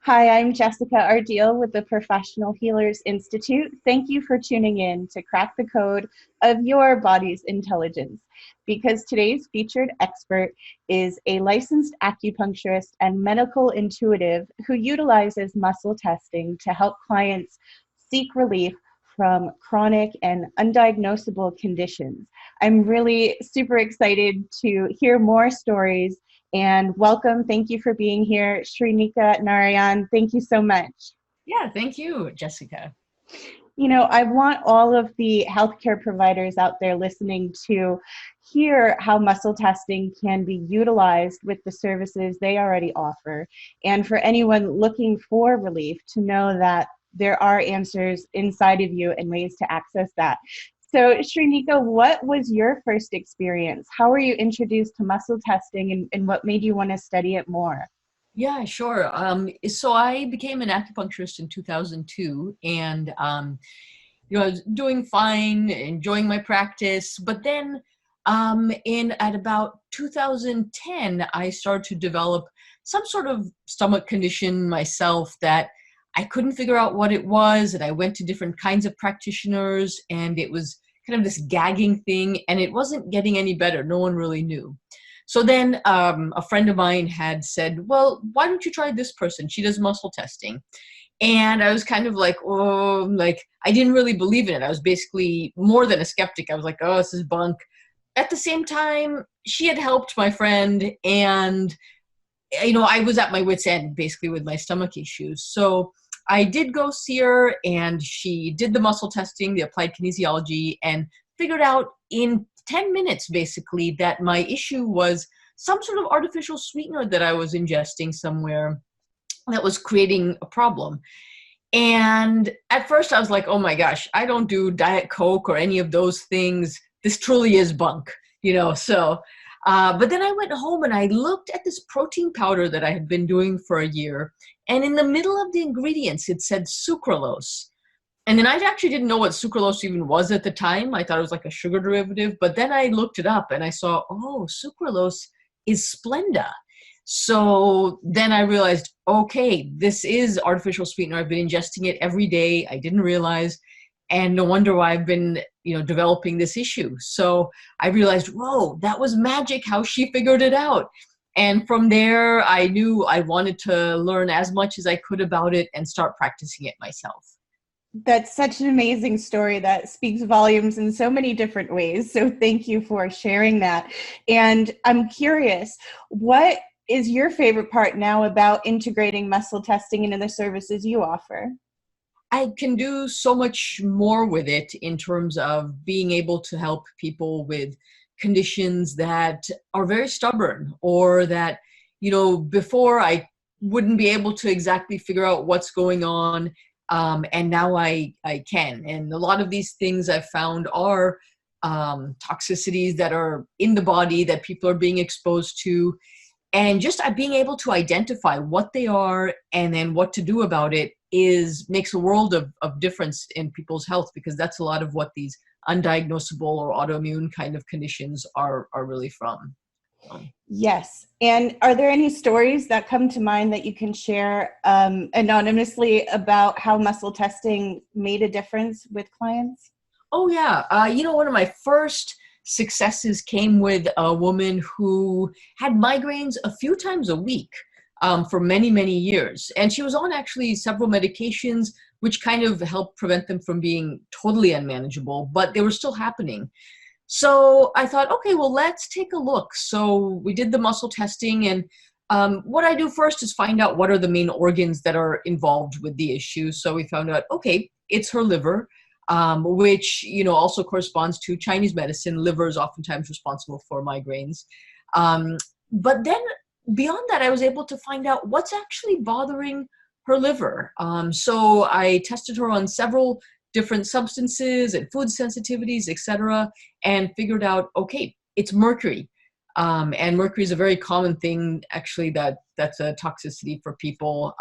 Hi, I'm Jessica Ardeal with the Professional Healers Institute. Thank you for tuning in to crack the code of your body's intelligence, because today's featured expert is a licensed acupuncturist and medical intuitive who utilizes muscle testing to help clients seek relief from chronic and undiagnosable conditions. I'm really super excited to hear more stories and welcome. Thank you for being here, Srinika, Narayan. Thank you so much. Yeah, thank you, Jessica. You know, I want all of the healthcare providers out there listening to hear how muscle testing can be utilized with the services they already offer. And for anyone looking for relief to know that there are answers inside of you and ways to access that. So, Srinika, what was your first experience? How were you introduced to muscle testing and what made you want to study it more? Yeah, sure. So I became an acupuncturist in 2002, and I was doing fine, enjoying my practice. But then, in at about 2010, I started to develop some sort of stomach condition myself that I couldn't figure out what it was, and I went to different kinds of practitioners, and it was kind of this gagging thing, and it wasn't getting any better. No one really knew. So then a friend of mine had said, well, why don't you try this person? She does muscle testing. And I was kind of like, oh, like I didn't really believe in it. I was basically more than a skeptic. I was like, oh, this is bunk. At the same time, she had helped my friend, and I was at my wit's end basically with my stomach issues. So I did go see her, and she did the muscle testing, the applied kinesiology, and figured out in 10 minutes basically that my issue was some sort of artificial sweetener that I was ingesting somewhere that was creating a problem. And at first I was like, oh my gosh, I don't do Diet Coke or any of those things. This truly is bunk, but then I went home and I looked at this protein powder that I had been doing for a year. And in the middle of the ingredients, it said sucralose. And then I actually didn't know what sucralose even was at the time. I thought it was like a sugar derivative. But then I looked it up and I saw, oh, sucralose is Splenda. So then I realized, okay, this is artificial sweetener. I've been ingesting it every day. I didn't realize. And no wonder why I've been, developing this issue. So I realized, whoa, that was magic how she figured it out. And from there, I knew I wanted to learn as much as I could about it and start practicing it myself. That's such an amazing story that speaks volumes in so many different ways. So thank you for sharing that. And I'm curious, what is your favorite part now about integrating muscle testing into the services you offer? I can do so much more with it in terms of being able to help people with conditions that are very stubborn, or that, before I wouldn't be able to exactly figure out what's going on. And now I can. And a lot of these things I've found are toxicities that are in the body that people are being exposed to. And just being able to identify what they are and then what to do about it makes a world of difference in people's health, because that's a lot of what these undiagnosable or autoimmune kind of conditions are really from. Yes. And are there any stories that come to mind that you can share anonymously about how muscle testing made a difference with clients? Oh, yeah. One of my first successes came with a woman who had migraines a few times a week for many, many years. And she was on actually several medications, which kind of helped prevent them from being totally unmanageable, but they were still happening. So I thought, okay, well, let's take a look. So we did the muscle testing, and what I do first is find out what are the main organs that are involved with the issue. So we found out, okay, it's her liver, which, also corresponds to Chinese medicine. Liver is oftentimes responsible for migraines. But then beyond that, I was able to find out what's actually bothering her liver. So I tested her on several different substances and food sensitivities, etc., and figured out, okay, it's mercury. And mercury is a very common thing, actually, that's a toxicity for people.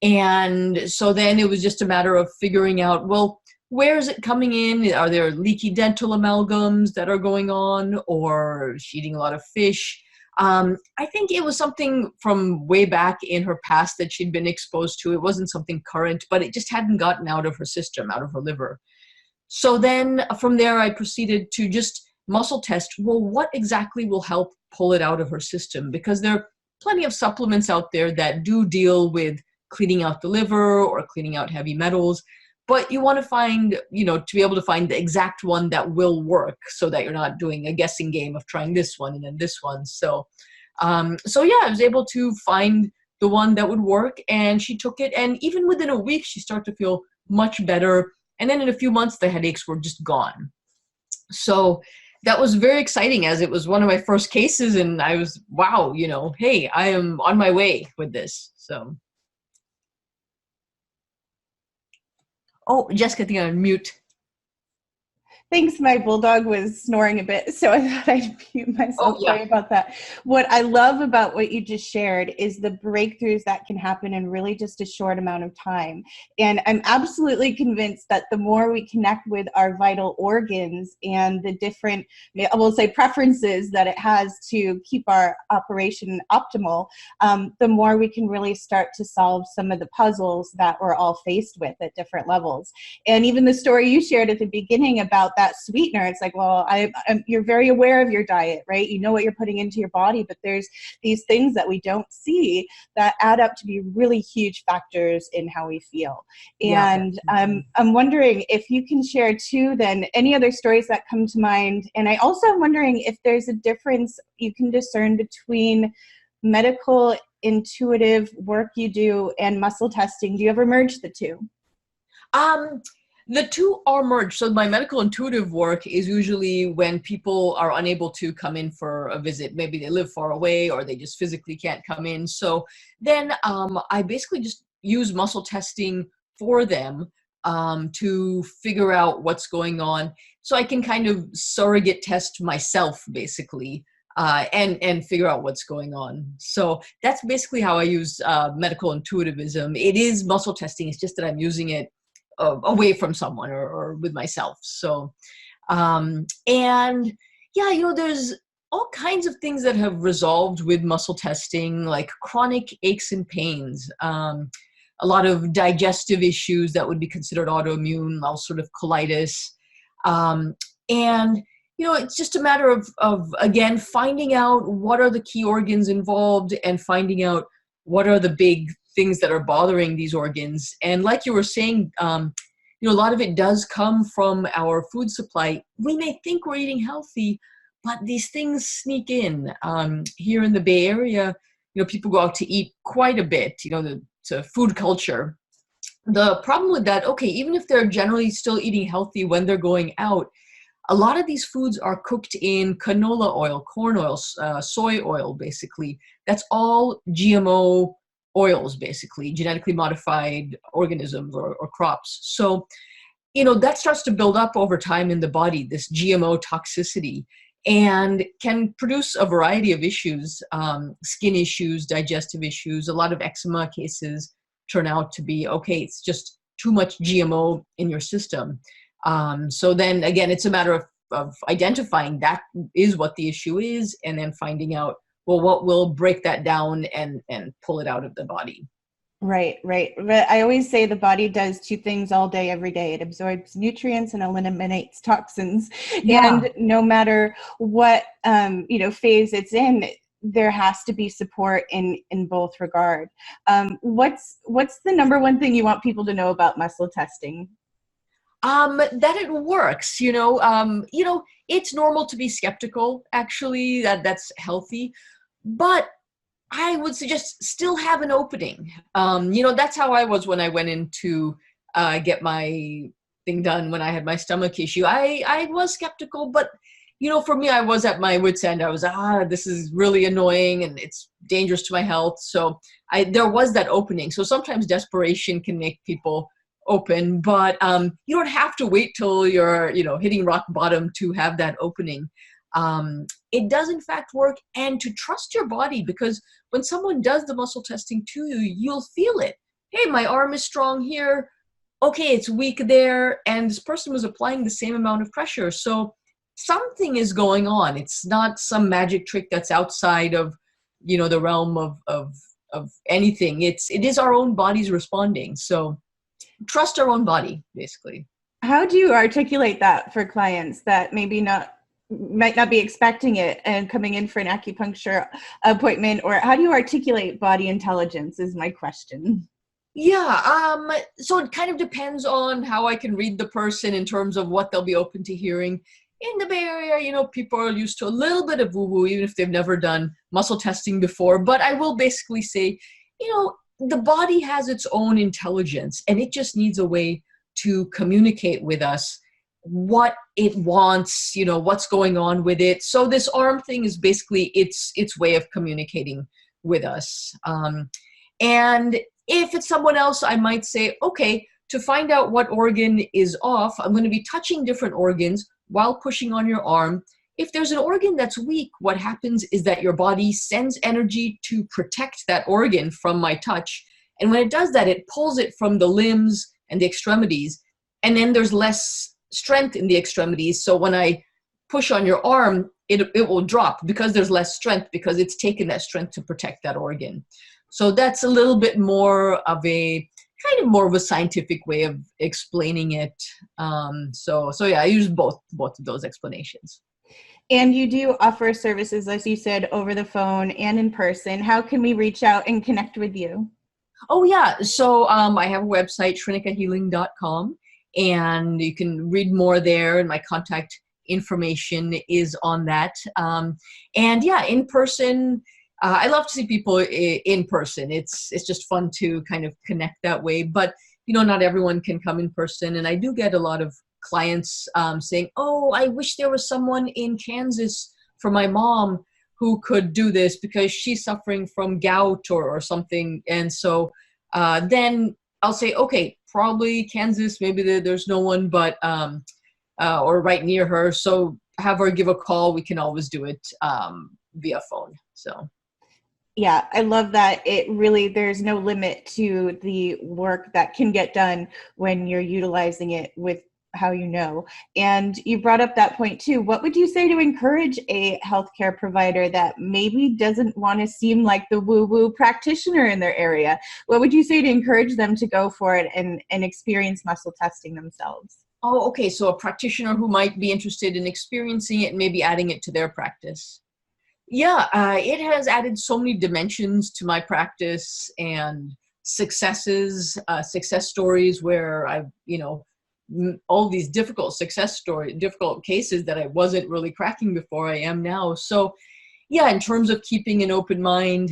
And so then it was just a matter of figuring out, well, where is it coming in? Are there leaky dental amalgams that are going on, or is she eating a lot of fish? I think it was something from way back in her past that she'd been exposed to. It wasn't something current, but it just hadn't gotten out of her system, out of her liver. So then from there, I proceeded to just muscle test, well, what exactly will help pull it out of her system? Because there are plenty of supplements out there that do deal with cleaning out the liver or cleaning out heavy metals. But you want to find, to be able to find the exact one that will work so that you're not doing a guessing game of trying this one and then this one. So yeah, I was able to find the one that would work, and she took it. And even within a week, she started to feel much better. And then in a few months, the headaches were just gone. So that was very exciting, as it was one of my first cases. And I was, wow, hey, I am on my way with this. So. Oh, Jessica, I think I'm on mute. Thanks. My bulldog was snoring a bit, so I thought I'd mute myself. Oh, yeah. Sorry about that. What I love about what you just shared is the breakthroughs that can happen in really just a short amount of time. And I'm absolutely convinced that the more we connect with our vital organs and the different, I will say, preferences that it has to keep our operation optimal, the more we can really start to solve some of the puzzles that we're all faced with at different levels. And even the story you shared at the beginning about that sweetener, it's like, well, you're very aware of your diet, right? You know what you're putting into your body, but there's these things that we don't see that add up to be really huge factors in how we feel. And yeah. I'm wondering if you can share too, then, any other stories that come to mind. And I also am wondering if there's a difference you can discern between medical intuitive work you do and muscle testing. Do you ever merge the two? The two are merged. So my medical intuitive work is usually when people are unable to come in for a visit. Maybe they live far away or they just physically can't come in. So then I basically just use muscle testing for them to figure out what's going on. So I can kind of surrogate test myself, basically, and figure out what's going on. So that's basically how I use medical intuitivism. It is muscle testing. It's just that I'm using it away from someone or with myself. So, and yeah, there's all kinds of things that have resolved with muscle testing, like chronic aches and pains, a lot of digestive issues that would be considered autoimmune, ulcerative colitis. And, it's just a matter of, again, finding out what are the key organs involved and finding out what are the big things that are bothering these organs. And like you were saying, a lot of it does come from our food supply. We may think we're eating healthy, but these things sneak in. Here in the Bay Area, people go out to eat quite a bit, to food culture. The problem with that, okay, even if they're generally still eating healthy when they're going out, a lot of these foods are cooked in canola oil, corn oil, soy oil, basically. That's all GMO oils, basically, genetically modified organisms or crops. So, that starts to build up over time in the body, this GMO toxicity, and can produce a variety of issues, skin issues, digestive issues. A lot of eczema cases turn out to be, okay, it's just too much GMO in your system. So then again, it's a matter of identifying that is what the issue is, and then finding out, well, what will break that down and pull it out of the body. Right. But I always say the body does two things all day, every day. It absorbs nutrients and eliminates toxins. Yeah. And no matter what, phase it's in, there has to be support in both regard. What's the number one thing you want people to know about muscle testing? That it works, it's normal to be skeptical, actually, that's healthy, but I would suggest still have an opening. That's how I was when I went in to get my thing done when I had my stomach issue. I was skeptical, but, for me, I was at my wit's end. I was, this is really annoying and it's dangerous to my health. So there was that opening. So sometimes desperation can make people open, but you don't have to wait till you're, hitting rock bottom to have that opening. It does in fact work, and to trust your body, because when someone does the muscle testing to you, you'll feel it. Hey, my arm is strong here. Okay, it's weak there. And this person was applying the same amount of pressure. So something is going on. It's not some magic trick that's outside of, the realm of anything. It is our own bodies responding. So trust our own body, basically. How do you articulate that for clients that might not be expecting it and coming in for an acupuncture appointment? Or how do you articulate body intelligence is my question. Yeah, so it kind of depends on how I can read the person in terms of what they'll be open to hearing. In the Bay Area, people are used to a little bit of woo-woo, even if they've never done muscle testing before. But I will basically say, the body has its own intelligence, and it just needs a way to communicate with us what it wants, what's going on with it. So this arm thing is basically its way of communicating with us. And if it's someone else, I might say, okay, to find out what organ is off, I'm going to be touching different organs while pushing on your arm. If there's an organ that's weak, what happens is that your body sends energy to protect that organ from my touch. And when it does that, it pulls it from the limbs and the extremities. And then there's less strength in the extremities. So when I push on your arm, it will drop because there's less strength, because it's taken that strength to protect that organ. So that's a little bit more of a scientific way of explaining it. So yeah, I use both of those explanations. And you do offer services, as you said, over the phone and in person. How can we reach out and connect with you? Oh yeah, so I have a website, srinikahealing.com, and you can read more there, and my contact information is on that. And yeah, in person, I love to see people in person. It's just fun to kind of connect that way. But not everyone can come in person, and I do get a lot of clients saying, "Oh, I wish there was someone in Kansas for my mom who could do this because she's suffering from gout or something." And so then I'll say, "Okay, probably Kansas. Maybe there's no one, but or right near her. So have her give a call. We can always do it via phone." So. Yeah, I love that. There's no limit to the work that can get done when you're utilizing it with how you know. And you brought up that point too. What would you say to encourage a healthcare provider that maybe doesn't want to seem like the woo-woo practitioner in their area? What would you say to encourage them to go for it and experience muscle testing themselves? Oh, okay. So a practitioner who might be interested in experiencing it and maybe adding it to their practice. Yeah, it has added so many dimensions to my practice, and success stories where I've, all these difficult cases that I wasn't really cracking before I am now. So yeah, in terms of keeping an open mind,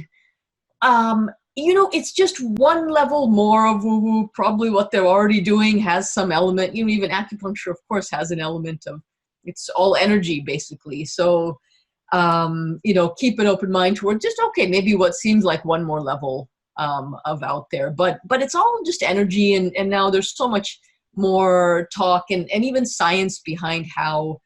it's just one level more of woo-woo. Probably what they're already doing has some element, even acupuncture, of course, has an element of, it's all energy basically. So keep an open mind toward just, okay, maybe what seems like one more level of out there, but it's all just energy. And now there's so much more talk and even science behind how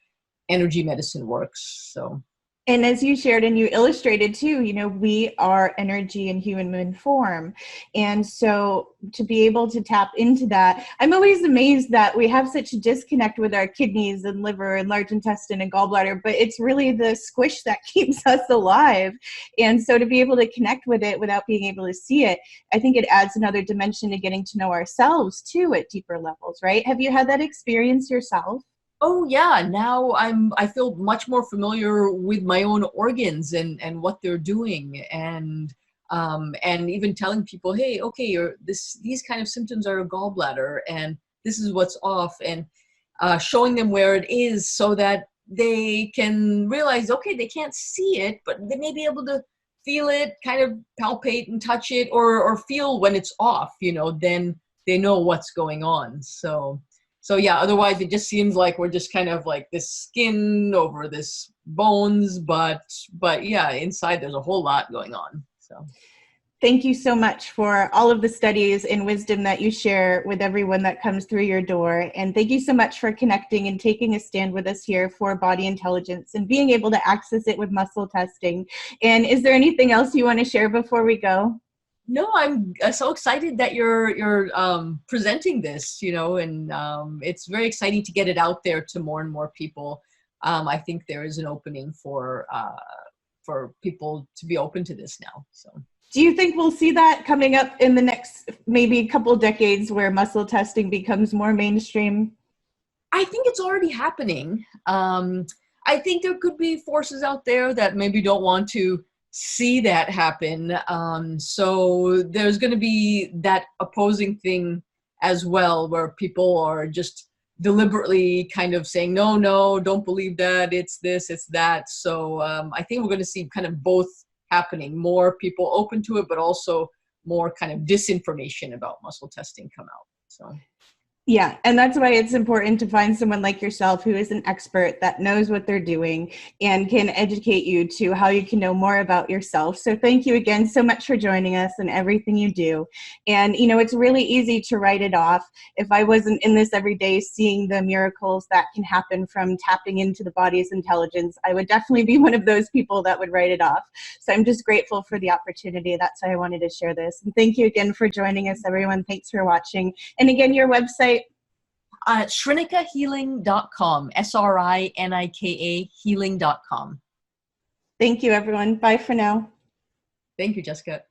energy medicine works. So. And as you shared and you illustrated too, we are energy in human form. And so to be able to tap into that, I'm always amazed that we have such a disconnect with our kidneys and liver and large intestine and gallbladder, but it's really the squish that keeps us alive. And so to be able to connect with it without being able to see it, I think it adds another dimension to getting to know ourselves too at deeper levels, right? Have you had that experience yourself? Oh yeah, now I feel much more familiar with my own organs and what they're doing, and even telling people, hey, okay, these kind of symptoms are a gallbladder, and this is what's off, and showing them where it is so that they can realize, okay, they can't see it, but they may be able to feel it, kind of palpate and touch it, or feel when it's off, then they know what's going on. So yeah, otherwise it just seems like we're just kind of like this skin over this bones, but yeah, inside there's a whole lot going on. So. Thank you so much for all of the studies and wisdom that you share with everyone that comes through your door. And thank you so much for connecting and taking a stand with us here for body intelligence and being able to access it with muscle testing. And is there anything else you want to share before we go? No, I'm so excited that you're presenting this, and it's very exciting to get it out there to more and more people. I think there is an opening for people to be open to this now. So. Do you think we'll see that coming up in the next maybe couple decades where muscle testing becomes more mainstream? I think it's already happening. I think there could be forces out there that maybe don't want to see that happen. So there's going to be that opposing thing as well, where people are just deliberately kind of saying, no, no, don't believe that, it's this, it's that. So I think we're going to see kind of both happening, more people open to it, but also more kind of disinformation about muscle testing come out. So. Yeah, and that's why it's important to find someone like yourself who is an expert that knows what they're doing and can educate you to how you can know more about yourself. So thank you again so much for joining us and everything you do. And, you know, it's really easy to write it off. If I wasn't in this every day seeing the miracles that can happen from tapping into the body's intelligence, I would definitely be one of those people that would write it off. So I'm just grateful for the opportunity. That's why I wanted to share this. And thank you again for joining us, everyone. Thanks for watching. And again, your website? Srinikahealing.com, Srinika healing.com. Thank you, everyone. Bye for now. Thank you, Jessica.